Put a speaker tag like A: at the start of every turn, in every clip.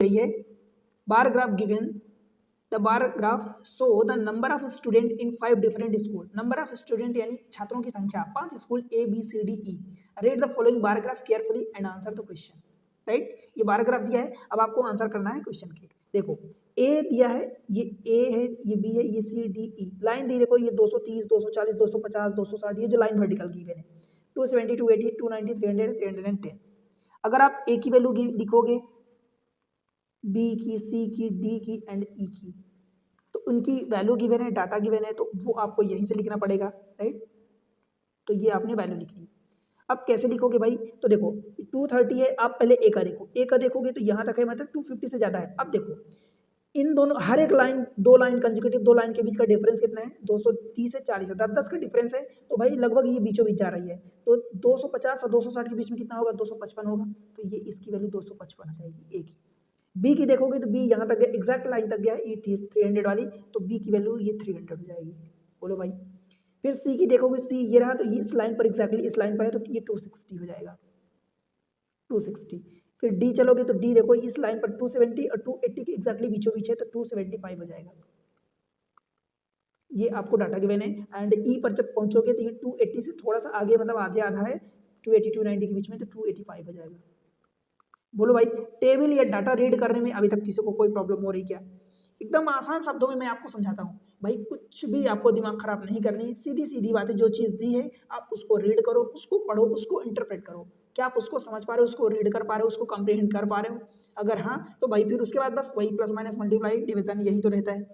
A: यही है bar graph given the bar graph show the number of student in 5 different school. Number of student यानी छात्रों की संख्या 5 school A B C D E. Read the following bar graph carefully and answer the question. Right, ये bar graph दिया है, अब आपको answer करना है क्वेश्चन के। देखो ए दिया है, ये ए है, ये बी है, ये सी डी ई। लाइन दी देखो, ये 230 240 250 260, ये जो लाइन वर्टिकल गिवन है 270 280 290 300 310। अगर आप ए की वैल्यू लिखोगे, बी की, सी की, डी की एंड ई की, तो उनकी वैल्यू गिवन है, डाटा गिवन है, तो वो आपको यहीं से लिखना पड़ेगा। राइट, तो ये आपने वैल्यू लिखनी। अब कैसे लिखोगे भाई, तो देखो 230 है, आप पहले ए का देखो, ए का देखोगे तो यहाँ तक है, मतलब 250 से ज़्यादा है। अब देखो इन दोनों, हर एक लाइन, दो लाइन कंसेक्यूटिव, दो लाइन के बीच का डिफरेंस कितना है, 230 से 40 है, 10-10 का डिफरेंस है, तो भाई लगभग ये बीचों बीच जा रही है। तो 250 और 260 के बीच में कितना होगा, 255 होगा, तो ये इसकी वैल्यू 255 हो जाएगी ए की। बी की देखोगे तो बी यहाँ तक गया, एग्जैक्ट लाइन तक गया है, ये 300 वाली, तो बी की वैल्यू ये 300 हो जाएगी। बोलो भाई। फिर सी की देखोगे, सी ये रहा, तो ये इस लाइन पर, एग्जैक्टली इस लाइन पर है, तो ये 260 हो जाएगा, 260। फिर डी चलोगे तो डी देखो इस लाइन पर 270 और 280 के एग्जैक्टली बीचों बीच है, तो 275 हो जाएगा। ये आपको डाटा गिवन है। एंड ई पर जब पहुंचोगे तो ये 280 से थोड़ा सा आगे, मतलब आधे आधा है, 280 290 के बीच में, तो 285 हो जाएगा। बोलो भाई, टेबल या डाटा रीड करने में अभी तक किसी को कोई प्रॉब्लम हो रही क्या? एकदम आसान शब्दों में मैं आपको समझाता हूँ भाई, कुछ भी आपको दिमाग खराब नहीं करनी, सीधी सीधी बातें, जो चीज़ दी है आप उसको रीड करो, उसको पढ़ो, उसको इंटरप्रेट करो। क्या आप उसको समझ पा रहे हो, उसको रीड कर पा रहे हो, उसको कॉम्प्रिहेंड कर पा रहे हो? अगर हाँ, तो भाई फिर उसके बाद बस वही प्लस माइनस मल्टीप्लाई डिवीजन यही तो रहता है,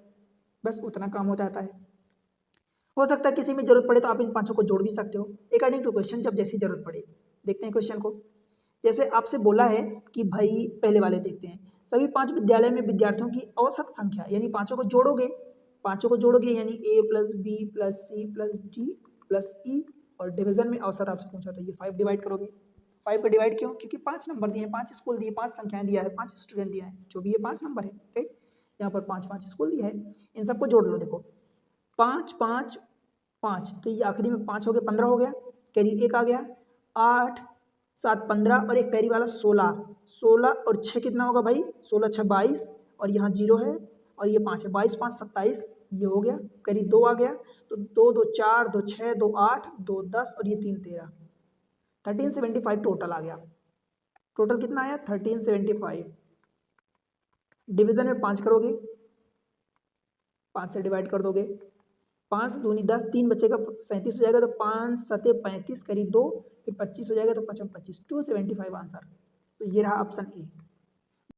A: बस उतना काम हो जाता है। हो सकता है किसी में जरूरत पड़े तो आप इन पांचों को जोड़ भी सकते हो अकॉर्डिंग टू क्वेश्चन, जब जैसी जरूरत पड़े। देखते हैं क्वेश्चन को। जैसे आपसे बोला है कि भाई, पहले वाले देखते हैं, सभी 5 विद्यालय में विद्यार्थियों की औसत संख्या, यानी पांचों को जोड़ोगे, यानी A plus B plus C plus D plus E, और डिवीजन में औसत आपसे पूछा तो ये 5 डिवाइड करोगे। 5 का डिवाइड क्यों? क्योंकि 5 नंबर दिए हैं, 5 स्कूल दिए, 5 संख्याएं दिया है, 5 स्टूडेंट दिया है, जो भी ये 5 नंबर है। राइट, यहाँ पर 5 स्कूल दिया है, इन सबको जोड़ लो। देखो 5 5 5, तो ये आखिरी में 5 हो गया, 15 हो गया, कैरी एक आ गया, 8 7 15, और एक कैरी वाला 16, 16 और 6 कितना होगा भाई, 16 6 22, और यहाँ 0 है, और ये 5 है, 22 5 27, ये हो गया, कैरी 2 आ गया, तो 2 2 4 2 6 2 8 2 10, और ये 3 13, 1375 टोटल आ गया। टोटल कितना आया, 1375। डिवीजन में 5 करोगे, 5 से डिवाइड कर दोगे, 5 दूनी 10, 3 बचेगा, 37 हो जाएगा, तो 5 सते 35, करीब 2, फिर 25 हो जाएगा, तो 25 275 आंसर। तो ये रहा ऑप्शन ए।